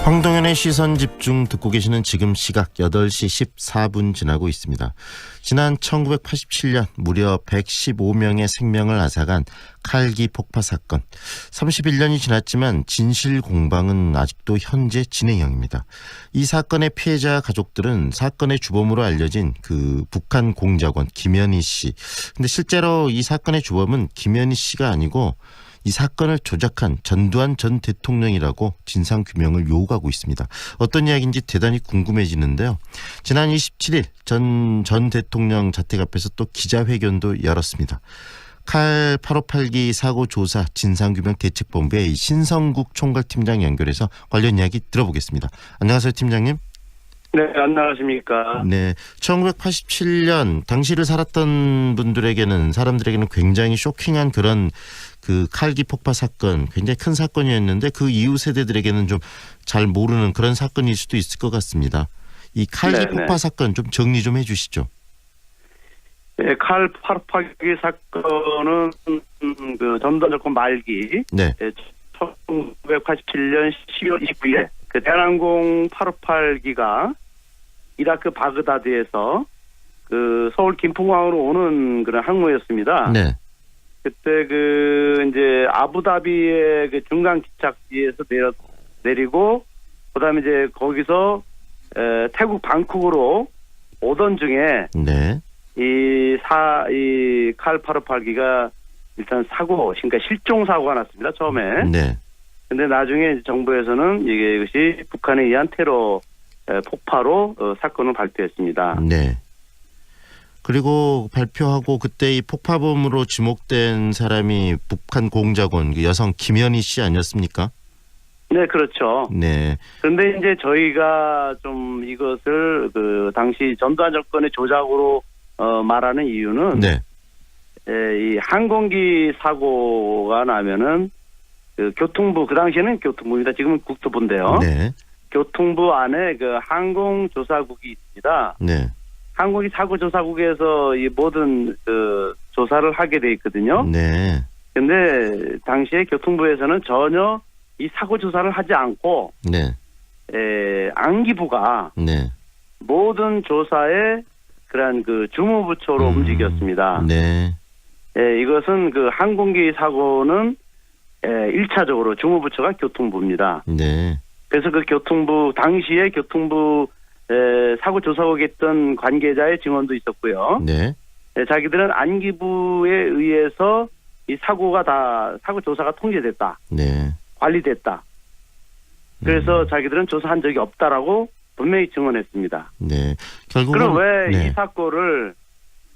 황동현의 시선집중 듣고 계시는 지금 시각 8시 14분 지나고 있습니다. 지난 1987년 무려 115명의 생명을 앗아간 칼기 폭파 사건. 31년이 지났지만 진실 공방은 아직도 현재 진행형입니다. 이 사건의 피해자 가족들은 사건의 주범으로 알려진 그 북한 공작원 김현희 씨. 근데 실제로 이 사건의 주범은 김현희 씨가 아니고 이 사건을 조작한 전두환 전 대통령이라고 진상규명을 요구하고 있습니다. 어떤 이야기인지 대단히 궁금해지는데요. 지난 27일 전 대통령 자택 앞에서 또 기자회견도 열었습니다. 칼 858기 사고 조사 진상규명 대책본부의 신성국 총괄팀장 연결해서 관련 이야기 들어보겠습니다. 안녕하세요, 팀장님. 네, 안녕하십니까. 네, 1987년 당시를 살았던 사람들에게는 굉장히 쇼킹한 그런 그 칼기 폭파 사건, 굉장히 큰 사건이었는데 그 이후 세대들에게는 좀 잘 모르는 그런 사건일 수도 있을 것 같습니다. 이 칼기 네네. 폭파 사건 좀 정리 좀 해주시죠. 네, 칼 858기 사건은 그 전두환 정권 말기, 네, 1987년 12월 29일에 그 대한항공 858기가 이라크 바그다드에서 그 서울 김포공항으로 오는 그런 항모였습니다. 네, 그때 그 이제 아부다비의 그 중간 기착지에서 내리고 그다음에 이제 거기서 태국 방콕으로 오던 중에 네, 이 칼 858기가 일단 그러니까 실종 사고가 났습니다. 처음에. 네, 근데 나중에 정부에서는 이것이 북한에 의한 테러 폭파로 사건을 발표했습니다. 네. 그리고 발표하고 그때 이 폭파범으로 지목된 사람이 북한 공작원 그 여성 김현희 씨 아니었습니까? 네, 그렇죠. 네, 그런데 이제 저희가 좀 이것을 그 당시 전두환 정권의 조작으로 말하는 이유는 네, 이 항공기 사고가 나면은 그 교통부, 그 당시에는 교통부입니다. 지금은 국토부인데요. 네, 교통부 안에 그 항공조사국이 있습니다. 네, 항공기 사고 조사국에서 이 모든 그 조사를 하게 돼 있거든요. 네, 근데 당시에 교통부에서는 전혀 이 사고 조사를 하지 않고 네, 안기부가 네, 모든 조사에 그러한 그 주무부처로 움직였습니다. 네, 이것은 그 항공기 사고는 1차적으로 주무부처가 교통부입니다. 네, 그래서 그 당시에 교통부 사고 조사국에 있던 관계자의 증언도 있었고요. 네, 자기들은 안기부에 의해서 이 사고 조사가 통제됐다. 네. 관리됐다. 그래서 자기들은 조사한 적이 없다라고 분명히 증언했습니다. 네. 결국은 그럼 왜 이 네. 사고를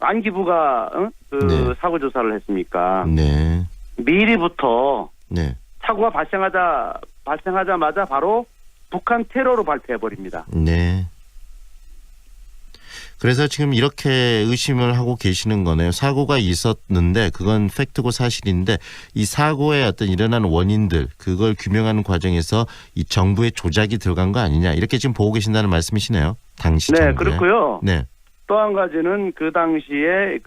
안기부가 네. 사고 조사를 했습니까? 네. 네. 미리부터 사고가 발생하자마자 바로 북한 테러로 발표해 버립니다. 네. 그래서 지금 이렇게 의심을 하고 계시는 거네요. 사고가 있었는데 그건 팩트고 사실인데 이 사고의 어떤 일어난 원인들 그걸 규명하는 과정에서 이 정부의 조작이 들어간 거 아니냐 이렇게 지금 보고 계신다는 말씀이시네요. 당시 네, 정부에. 그렇고요. 네. 또 한 가지는 그 당시에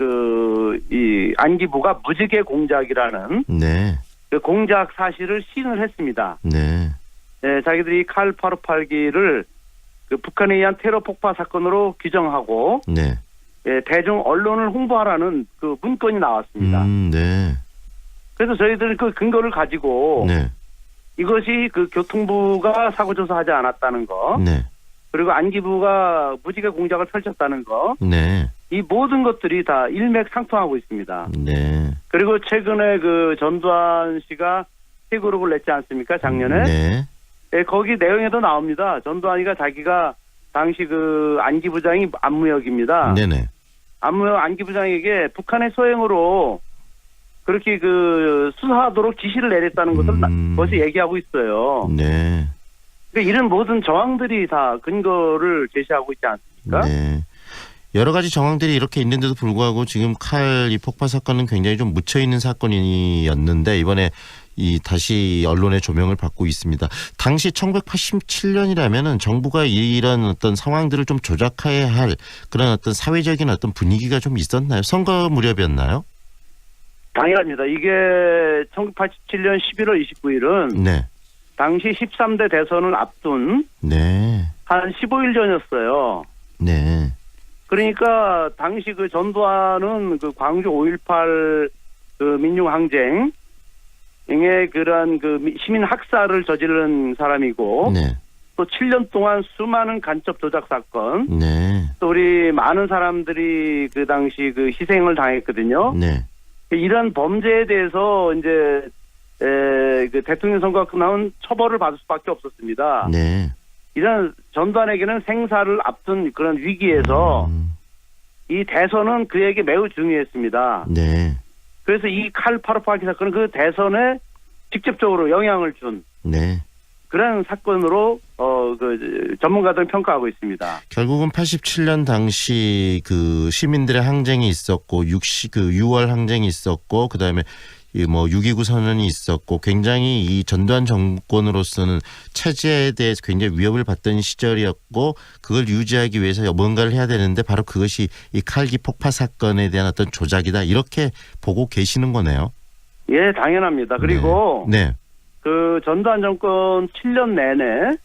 이 안기부가 무지개 공작이라는 네. 그 공작 사실을 시인을 했습니다. 네. 네, 자기들이 칼 858기를 그 북한에 의한 테러 폭파 사건으로 규정하고 네. 대중 언론을 홍보하라는 그 문건이 나왔습니다. 네. 그래서 저희들은 그 근거를 가지고 네. 이것이 그 교통부가 사고 조사하지 않았다는 거, 네. 그리고 안기부가 무지개 공작을 펼쳤다는 거, 네. 이 모든 것들이 다 일맥상통하고 있습니다. 네. 그리고 최근에 그 전두환 씨가 회고록을 냈지 않습니까? 작년에. 네. 거기 내용에도 나옵니다. 전두환이가 자기가 당시 그 안기부장이 안무혁입니다. 네네. 안무혁 안기부장에게 북한의 소행으로 그렇게 그 수사하도록 지시를 내렸다는 것을 벌써 얘기하고 있어요. 네. 그러니까 이런 모든 정황들이 다 근거를 제시하고 있지 않습니까? 네. 여러 가지 정황들이 이렇게 있는데도 불구하고 지금 칼 이 폭파 사건은 굉장히 좀 묻혀 있는 사건이었는데 이번에 이 다시 언론의 조명을 받고 있습니다. 당시 1987년이라면은 정부가 이런 어떤 상황들을 좀 조작해야 할 그런 어떤 사회적인 어떤 분위기가 좀 있었나요? 선거 무렵이었나요? 당연합니다. 이게 1987년 11월 29일은 네. 당시 13대 대선을 앞둔 네. 한 15일 전이었어요. 네. 그러니까 당시 그 전두환은 그 광주 5.18 그 민중항쟁 의 그러한 그 시민 학살을 저지른 사람이고 네. 또 7년 동안 수많은 간첩 조작 사건 네. 또 우리 많은 사람들이 그 당시 그 희생을 당했거든요. 네. 이런 범죄에 대해서 이제 그 대통령 선거가 끝나면 처벌을 받을 수밖에 없었습니다. 네. 이런 전두환에게는 생사를 앞둔 그런 위기에서 이 대선은 그에게 매우 중요했습니다. 네. 그래서 이 칼 파르파키 사건은 그 대선에 직접적으로 영향을 준 네. 그런 사건으로 그 전문가들은 평가하고 있습니다. 결국은 87년 당시 그 시민들의 항쟁이 있었고 6월 항쟁이 있었고 그다음에 이 뭐 6.29 선언이 있었고 굉장히 이 전두환 정권으로서는 체제에 대해서 굉장히 위협을 받던 시절이었고 그걸 유지하기 위해서 뭔가를 해야 되는데 바로 그것이 이 칼기 폭파 사건에 대한 어떤 조작이다 이렇게 보고 계시는 거네요. 예, 당연합니다. 그리고 네. 그 전두환 정권 7년 내내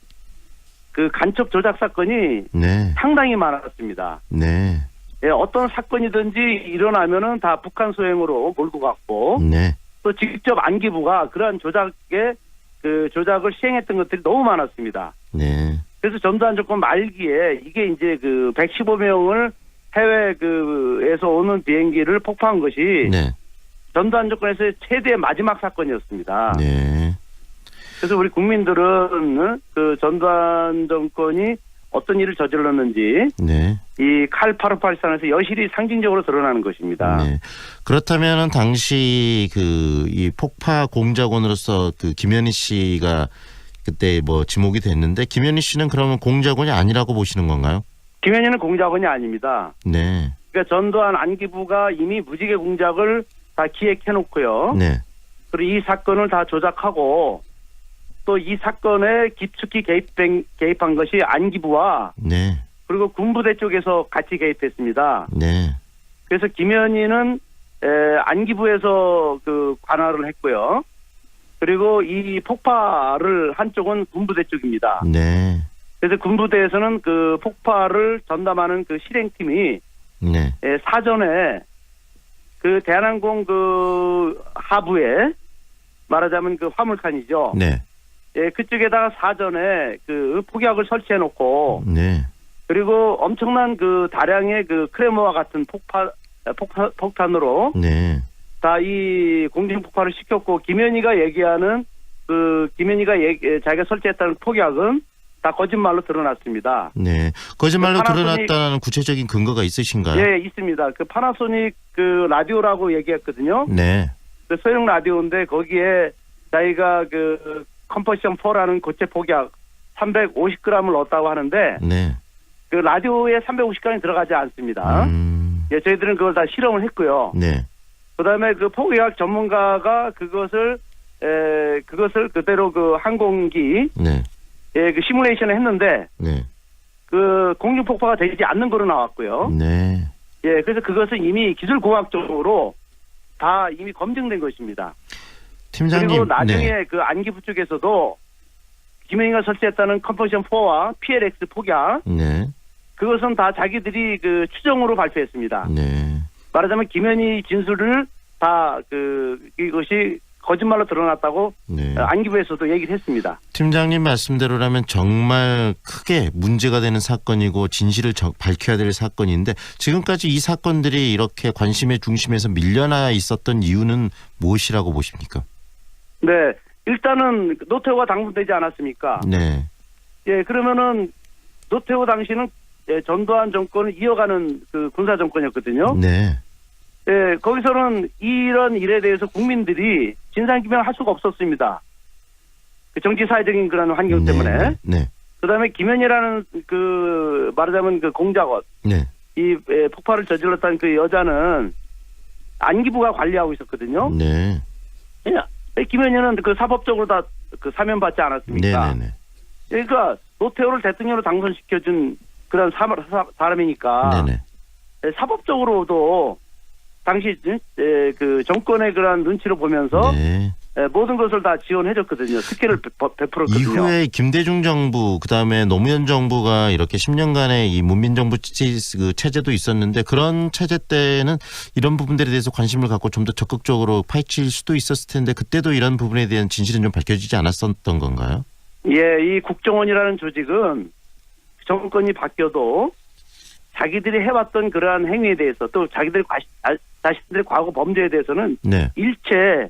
그 간첩 조작 사건이 네. 상당히 많았습니다. 네. 예, 어떤 사건이든지 일어나면은 다 북한 소행으로 몰고 갔고 네. 또 직접 안기부가 그러한 조작을 시행했던 것들이 너무 많았습니다. 네. 그래서 전두환 정권 말기에 이게 이제 그 115명을 해외에서 오는 비행기를 폭파한 것이 네. 전두환 정권에서의 최대의 마지막 사건이었습니다. 네. 그래서 우리 국민들은 그 전두환 정권이 어떤 일을 저질렀는지 네. 이 칼 파르팔산에서 여실히 상징적으로 드러나는 것입니다. 네. 그렇다면은 당시 그 이 폭파 공작원으로서 그 김현희 씨가 그때 뭐 지목이 됐는데 김현희 씨는 그러면 공작원이 아니라고 보시는 건가요? 김현희는 공작원이 아닙니다. 네. 그러니까 전두환 안기부가 이미 무지개 공작을 다 기획해놓고요. 네. 그리고 이 사건을 다 조작하고 또 이 사건에 깊숙이 개입한 것이 안기부와 네. 그리고 군부대 쪽에서 같이 개입했습니다. 네. 그래서 김현희는 안기부에서 그 관할을 했고요. 그리고 이 폭파를 한 쪽은 군부대 쪽입니다. 네. 그래서 군부대에서는 그 폭파를 전담하는 그 실행팀이 네. 사전에 그 대한항공 그 하부에 말하자면 그 화물칸이죠. 네. 예, 그쪽에다가 사전에 그 폭약을 설치해 놓고 네. 그리고 엄청난 그 다량의 그 크레모와 같은 폭탄으로 네. 다 이 공중 폭발을 시켰고 김현희가 얘기하는 그 자기가 설치했다는 폭약은 다 거짓말로 드러났습니다. 네. 거짓말로 파나소닉- 드러났다는 구체적인 근거가 있으신가요? 예, 있습니다. 그 파나소닉 그 라디오라고 얘기했거든요. 네. 그 소형 라디오인데 거기에 자기가 그 컴퍼션 4라는 고체 폭약 350g을 넣었다고 하는데 네. 그 라디오에 350g이 들어가지 않습니다. 예, 저희들은 그걸 다 실험을 했고요. 네. 그다음에 그 포기학 전문가가 그것을 그대로 그 항공기 네. 그 시뮬레이션을 했는데 네. 그 공중 폭파가 되지 않는 거로 나왔고요. 네. 예, 그래서 그것은 이미 기술공학적으로 다 이미 검증된 것입니다. 팀장님. 그리고 나중에 네. 그 안기부 쪽에서도 김현희가 설치했다는 컴퍼션 4와 PLX 폭약 네. 그것은 다 자기들이 그 추정으로 발표했습니다. 네. 말하자면 김현희 진술을 다 이것이 거짓말로 드러났다고 네. 안기부에서도 얘기를 했습니다. 팀장님 말씀대로라면 정말 크게 문제가 되는 사건이고 진실을 밝혀야 될 사건인데 지금까지 이 사건들이 이렇게 관심의 중심에서 밀려나 있었던 이유는 무엇이라고 보십니까? 네, 일단은 노태우가 당선되지 않았습니까? 네. 예, 그러면은 노태우 당시는 전두환 정권을 이어가는 그 군사 정권이었거든요. 네. 예, 거기서는 이런 일에 대해서 국민들이 진상규명을 할 수가 없었습니다. 그 정치 사회적인 그런 환경 때문에. 네. 그다음에 김현희라는 그 말하자면 그 공작원, 네. 이 폭발을 저질렀다는 그 여자는 안기부가 관리하고 있었거든요. 네. 예, 김현희는 그 사법적으로 다 그 사면받지 않았습니까? 네. 그러니까 노태우를 대통령으로 당선시켜준 그런 사람이니까 네. 사법적으로도 당시 그 정권의 그런 눈치를 보면서 네. 모든 것을 다 지원해줬거든요. 특혜를 베풀었거든요. 이후에 김대중 정부 그다음에 노무현 정부가 이렇게 10년간의 이 문민정부 체제도 있었는데 그런 체제 때는 이런 부분들에 대해서 관심을 갖고 좀 더 적극적으로 파헤칠 수도 있었을 텐데 그때도 이런 부분에 대한 진실은 좀 밝혀지지 않았었던 건가요? 예, 이 국정원이라는 조직은 정권이 바뀌어도 자기들이 해왔던 그러한 행위에 대해서 또 자기들 자신들의 과거 범죄에 대해서는 네. 일체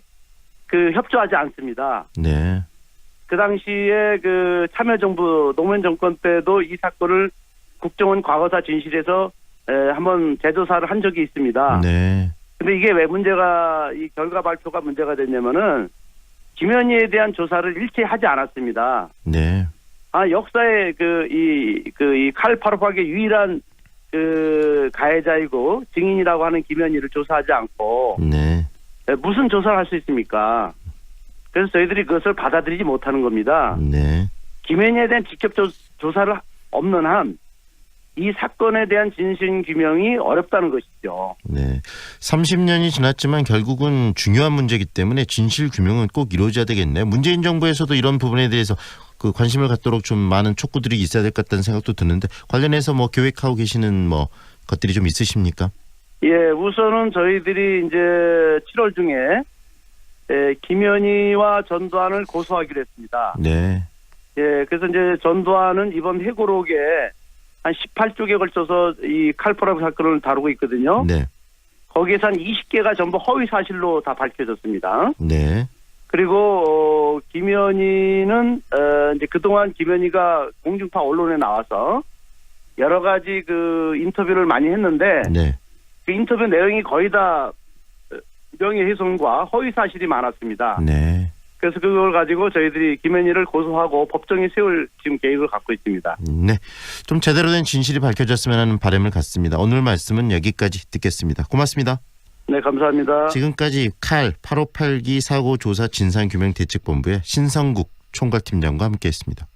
협조하지 않습니다. 네. 그 당시에 참여정부 노무현 정권 때도 이 사건을 국정원 과거사 진실에서 한번 재조사를 한 적이 있습니다. 네. 근데 이게 왜 이 결과 발표가 문제가 됐냐면은 김현희에 대한 조사를 일체 하지 않았습니다. 네. 역사의 이 칼파로파의 유일한 가해자이고 증인이라고 하는 김현희를 조사하지 않고 네. 무슨 조사를 할 수 있습니까? 그래서 저희들이 그것을 받아들이지 못하는 겁니다. 네. 김현희에 대한 직접 조사를 없는 한 이 사건에 대한 진실 규명이 어렵다는 것이죠. 네. 30년이 지났지만 결국은 중요한 문제이기 때문에 진실 규명은 꼭 이루어져야 되겠네요. 문재인 정부에서도 이런 부분에 대해서 관심을 갖도록 좀 많은 촉구들이 있어야 될 것 같다는 생각도 드는데 관련해서 계획하고 계시는 것들이 좀 있으십니까? 예, 우선은 저희들이 이제 7월 중에 김현희와 전두환을 고소하기로 했습니다. 네. 예, 그래서 이제 전두환은 이번 회고록에 한 18쪽에 걸쳐서 이 칼포라브 사건을 다루고 있거든요. 네. 거기에서 한 20개가 전부 허위 사실로 다 밝혀졌습니다. 네. 그리고 김현희는 이제 그동안 김현희가 공중파 언론에 나와서 여러 가지 인터뷰를 많이 했는데 네. 그 인터뷰 내용이 거의 다 명예훼손과 허위 사실이 많았습니다. 네. 그래서 그걸 가지고 저희들이 김현희를 고소하고 법정에 세울 지금 계획을 갖고 있습니다. 네. 좀 제대로 된 진실이 밝혀졌으면 하는 바람을 갖습니다. 오늘 말씀은 여기까지 듣겠습니다. 고맙습니다. 네, 감사합니다. 지금까지 칼 8582 사고 조사 진상규명 대책본부의 신성국 총괄팀장과 함께했습니다.